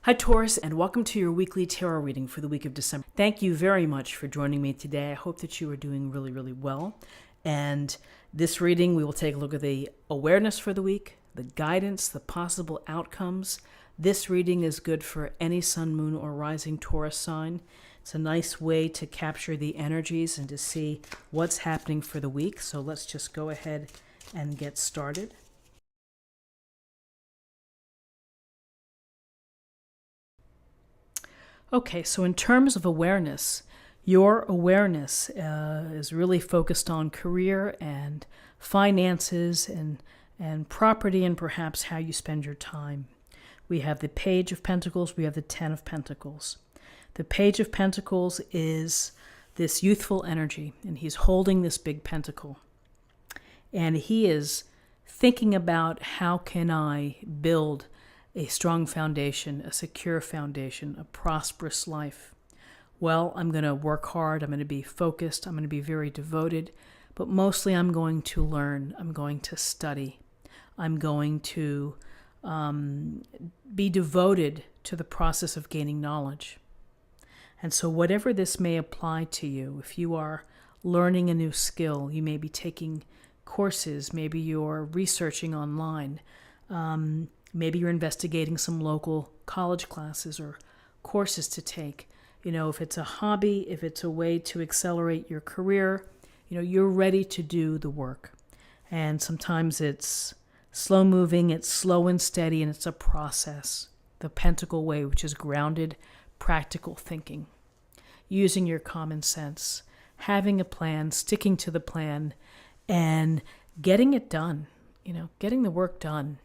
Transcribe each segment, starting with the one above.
Hi, Taurus, and welcome to your weekly tarot reading for the week of December. Thank you very much for joining me today. I hope that you are doing really, really well. And this reading, we will take a look at the awareness for the week, the guidance, the possible outcomes. This reading is good for any sun, moon, or rising Taurus sign. It's a nice way to capture the energies and to see what's happening for the week. So let's just go ahead and get started. Okay, so in terms of awareness, your awareness is really focused on career and finances and property and perhaps how you spend your time. We have the Page of Pentacles, we have the Ten of Pentacles. The Page of Pentacles is this youthful energy, and he's holding this big pentacle. And he is thinking about how can I build a strong foundation, a secure foundation, a prosperous life. Well, I'm going to work hard. I'm going to be focused. I'm going to be very devoted. But mostly I'm going to learn. I'm going to study. I'm going to be devoted to the process of gaining knowledge. And so whatever this may apply to you, if you are learning a new skill, you may be taking courses, maybe you're researching online, maybe you're investigating some local college classes or courses to take. You know, if it's a hobby, if it's a way to accelerate your career, you're ready to do the work. And sometimes it's slow moving, it's slow and steady, and it's a process. The Pentacle way, which is grounded, practical thinking. Using your common sense, having a plan, sticking to the plan, and getting it done, getting the work done.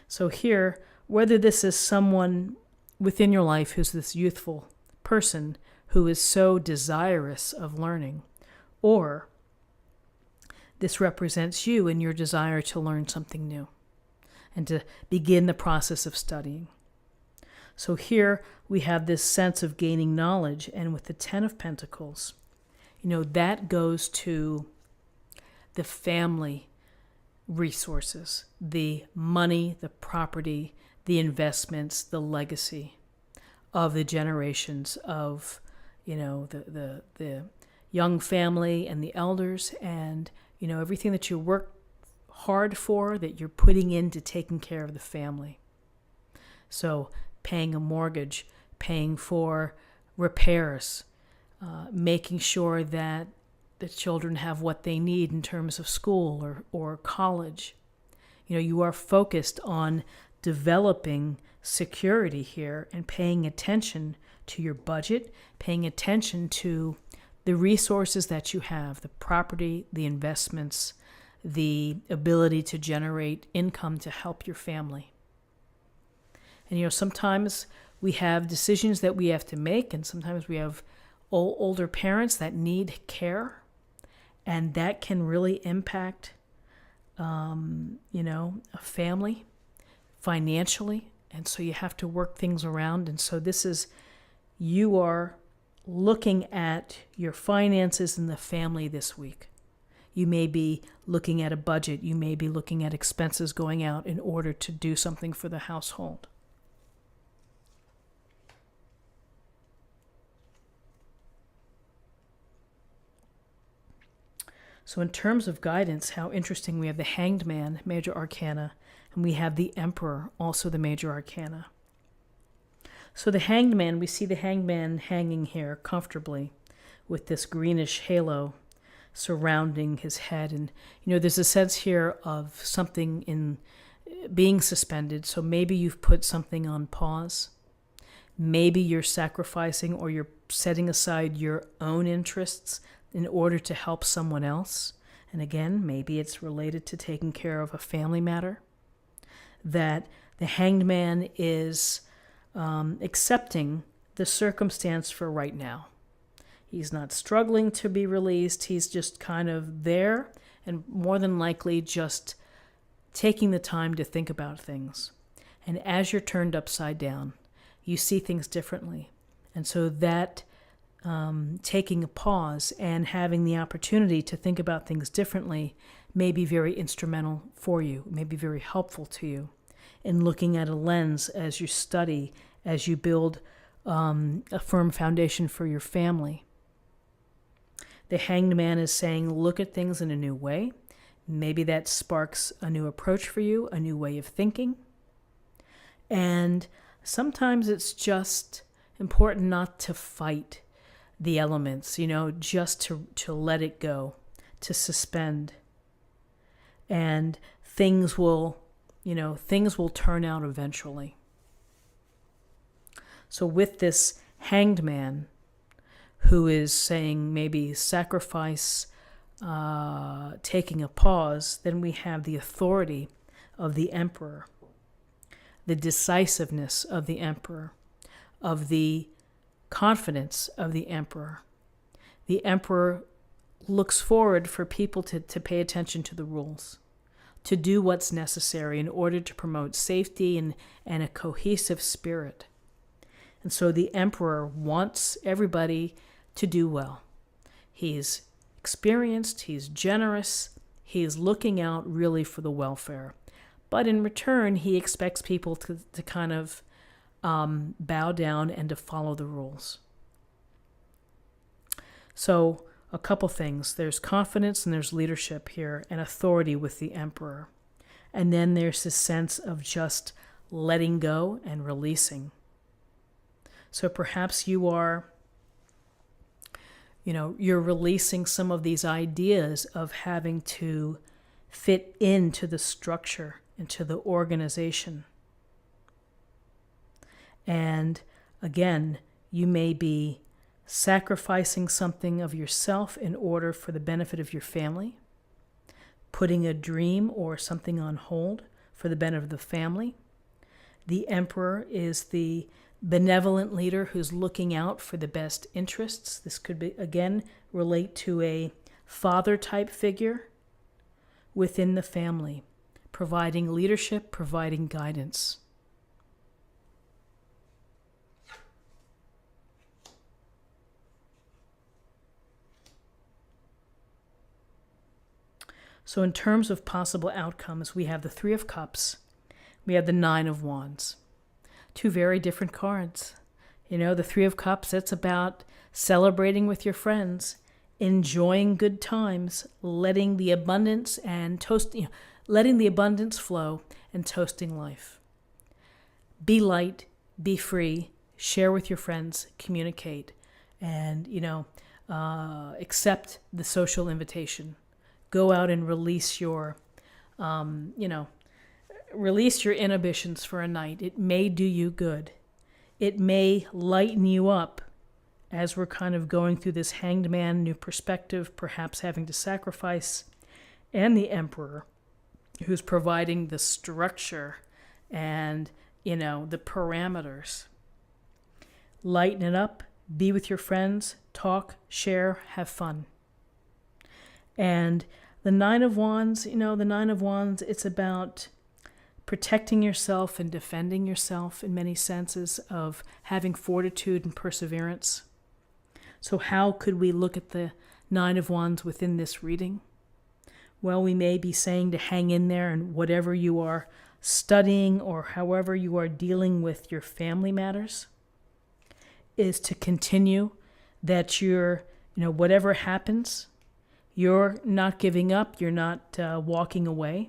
So here, whether this is someone within your life who's this youthful person who is so desirous of learning, or this represents you and your desire to learn something new and to begin the process of studying. So here we have this sense of gaining knowledge, and with the Ten of Pentacles, that goes to the family resources, the money, the property, the investments, the legacy of the generations of, the young family and the elders, and, everything that you work hard for, that you're putting into taking care of the family. So paying a mortgage, paying for repairs, making sure that the children have what they need in terms of school or college. You are focused on developing security here and paying attention to your budget, paying attention to the resources that you have, the property, the investments, the ability to generate income to help your family. And sometimes we have decisions that we have to make, and sometimes we have older parents that need care. And that can really impact, a family financially. And so you have to work things around. And so you are looking at your finances in the family this week. You may be looking at a budget. You may be looking at expenses going out in order to do something for the household. So in terms of guidance, how interesting, we have the Hanged Man, Major Arcana, and we have the Emperor, also the Major Arcana. So the Hanged Man, we see the Hanged Man hanging here comfortably with this greenish halo surrounding his head. And, there's a sense here of something in being suspended. So maybe you've put something on pause. Maybe you're sacrificing or you're setting aside your own interests in order to help someone else. And again, maybe it's related to taking care of a family matter. That the Hanged Man is accepting the circumstance for right now. He's not struggling to be released. He's just kind of there and more than likely just taking the time to think about things. And as you're turned upside down, you see things differently. And so that taking a pause and having the opportunity to think about things differently may be very instrumental for you, may be very helpful to you in looking at a lens as you study as you build a firm foundation for your family. The Hanged Man is saying, look at things in a new way. Maybe that sparks a new approach for you, a new way of thinking. And sometimes it's just important not to fight the elements, just to let it go, to suspend. And things will turn out eventually. So with this Hanged Man, who is saying maybe sacrifice, taking a pause, then we have the authority of the Emperor, the decisiveness of the Emperor, of the confidence of the Emperor. The Emperor looks forward for people to pay attention to the rules, to do what's necessary in order to promote safety and a cohesive spirit. And so the Emperor wants everybody to do well. He's experienced, he's generous, he is looking out really for the welfare. But in return, he expects people to kind of bow down and to follow the rules. So a couple things. There's confidence and there's leadership here and authority with the Emperor. And then there's this sense of just letting go and releasing. So perhaps you are, you're releasing some of these ideas of having to fit into the structure, into the organization. And again, you may be sacrificing something of yourself in order for the benefit of your family, putting a dream or something on hold for the benefit of the family. The Emperor is the benevolent leader who's looking out for the best interests. This could be, again, relate to a father-type figure within the family, providing leadership, providing guidance. So in terms of possible outcomes, we have the Three of Cups, we have the Nine of Wands. Two very different cards. The Three of Cups, it's about celebrating with your friends, enjoying good times, letting the abundance letting the abundance flow and toasting life. Be light, be free, share with your friends, communicate, and, accept the social invitation. Go out and release your inhibitions for a night. It may do you good. It may lighten you up as we're kind of going through this Hanged Man, new perspective, perhaps having to sacrifice, and the Emperor, who's providing the structure and, the parameters. Lighten it up, be with your friends, talk, share, have fun. And the Nine of Wands, it's about protecting yourself and defending yourself in many senses, of having fortitude and perseverance. So how could we look at the Nine of Wands within this reading? Well, we may be saying to hang in there, and whatever you are studying or however you are dealing with your family matters, is to continue, that you're, whatever happens, you're not giving up, you're not walking away.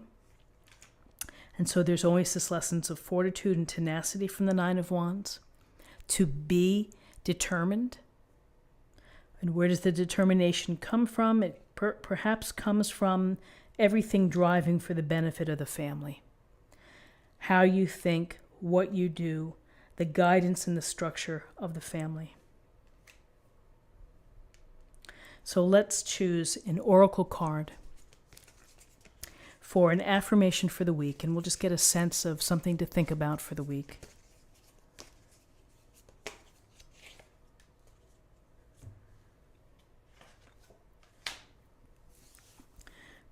And so there's always this lessons of fortitude and tenacity from the Nine of Wands, to be determined. And where does the determination come from? It perhaps comes from everything driving for the benefit of the family. How you think, what you do, the guidance and the structure of the family. So let's choose an oracle card for an affirmation for the week, and we'll just get a sense of something to think about for the week.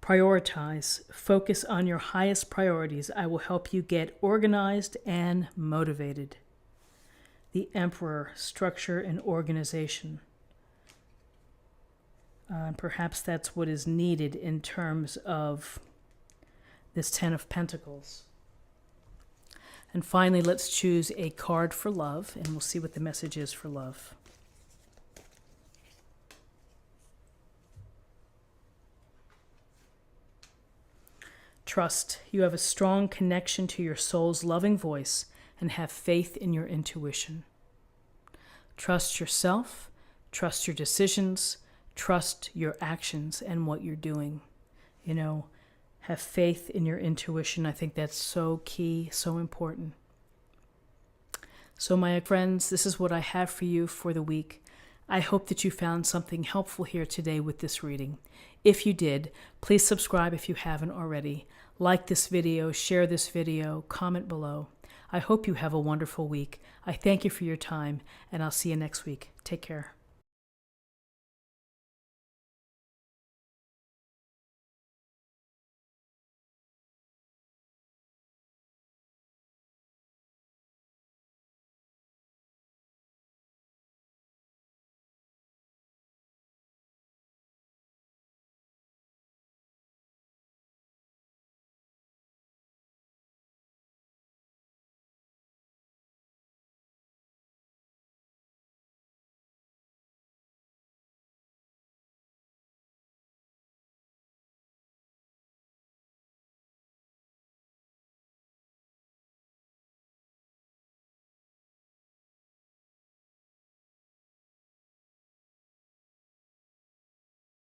Prioritize. Focus on your highest priorities. I will help you get organized and motivated. The Emperor, structure and organization. Perhaps that's what is needed in terms of this Ten of Pentacles. And finally, let's choose a card for love, and we'll see what the message is for love. Trust. You have a strong connection to your soul's loving voice and have faith in your intuition. Trust yourself, trust your decisions, trust your actions and what you're doing. Have faith in your intuition. I think that's so key, so important. So my friends, this is what I have for you for the week. I hope that you found something helpful here today with this reading. If you did, please subscribe if you haven't already. Like this video, share this video, comment below. I hope you have a wonderful week. I thank you for your time, and I'll see you next week. Take care.